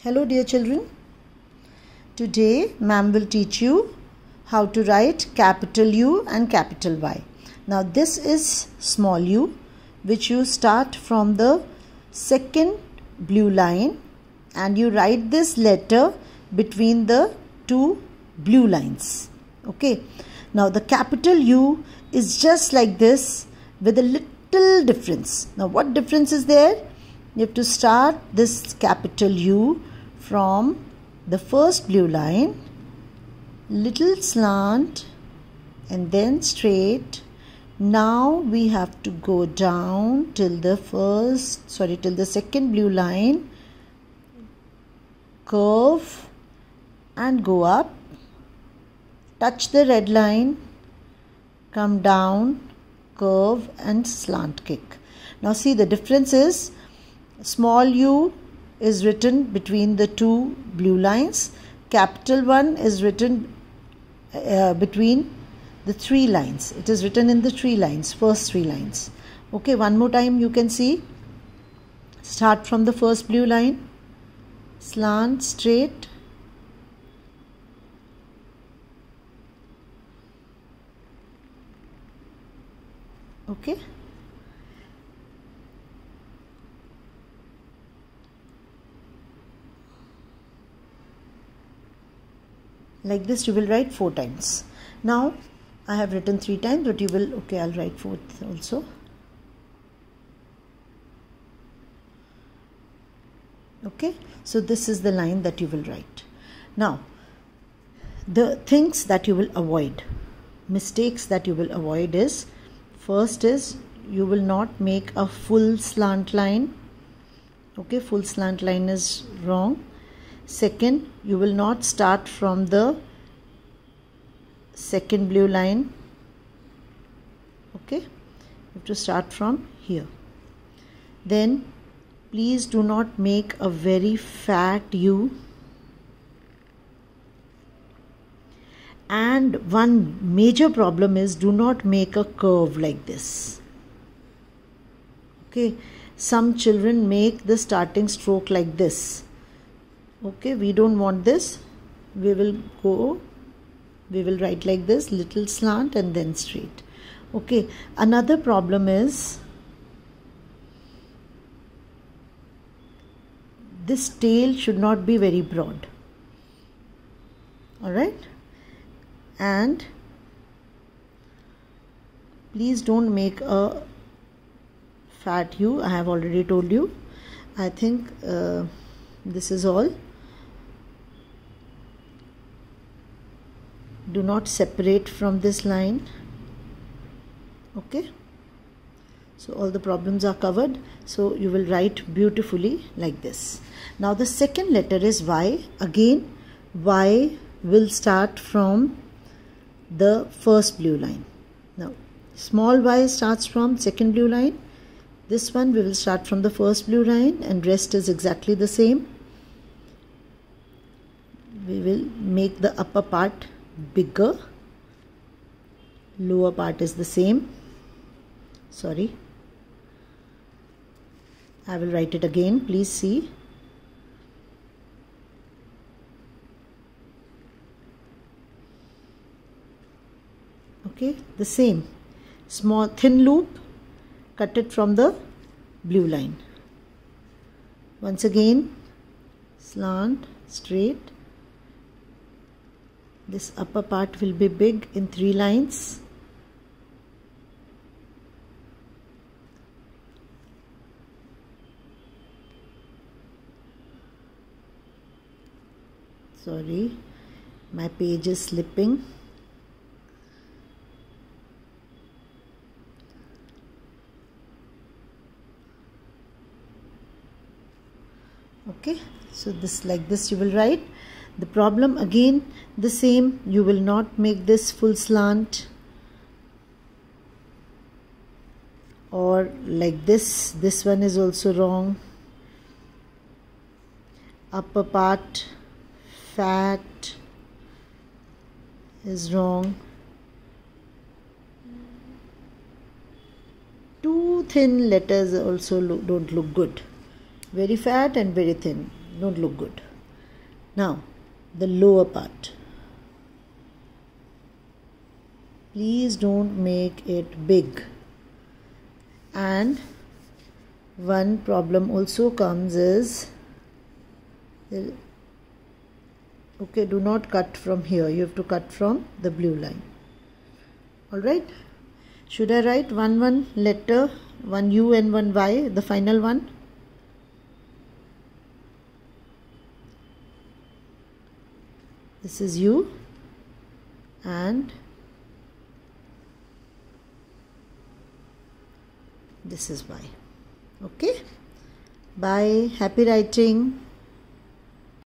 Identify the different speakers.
Speaker 1: Hello dear children. Today ma'am will teach you how to write capital U and capital Y. Now this is small u, which you start from the second blue line and you write this letter between the two blue lines. Okay. Now the capital U is just like this with a little difference. Now what difference is there? You have to start this capital U from the first blue line, little slant and then straight. Now we have to go down till the second blue line, curve and go up, touch the red line, come down, curve and slant kick. Now see, the difference is small u is written between the two blue lines, capital one is written between the three lines. It is written in the three lines, first three lines. Okay, one more time you can see. Start from the first blue line, slant straight, okay. Like this you will write 4 times. Now I have written 3 times, but you will, okay, I'll write 4th also. Okay, so this is the line that you will write. Now the things that you will avoid, mistakes that you will avoid is, first is you will not make a full slant line. Okay, full slant line is wrong. Second, you will not start from the second blue line. Okay, you have to start from here. Then please do not make a very fat U. And one major problem is, do not make a curve like this. Okay, some children make the starting stroke like this. Okay, we don't want this. We will write like this, little slant and then straight. Okay, another problem is this tail should not be very broad. Alright, and please don't make a fat U. I have already told you. I think this is all. Do not separate from this line. Okay, so all the problems are covered. So you will write beautifully like this. Now the second letter is Y. Again, Y will start from the first blue line. Now small y starts from second blue line. This one we will start from the first blue line and rest is exactly the same. We will make the upper part bigger, lower part is the same. Sorry, I will write it again, please see. Okay, the same. Small thin loop, cut it from the blue line. Once again, slant, straight. This upper part will be big in 3 lines. Sorry, my page is slipping. Okay, so this, like this you will write. The problem again the same, you will not make this full slant or like this. This one is also wrong. Upper part fat is wrong. Too thin letters also don't look good. Very fat and very thin don't look good. Now the lower part. Please don't make it big. And one problem also comes is, okay, do not cut from here. You have to cut from the blue line. Alright. Should I write one letter, one U and one Y, the final one? This is U and this is Y. Okay. Bye. Happy writing.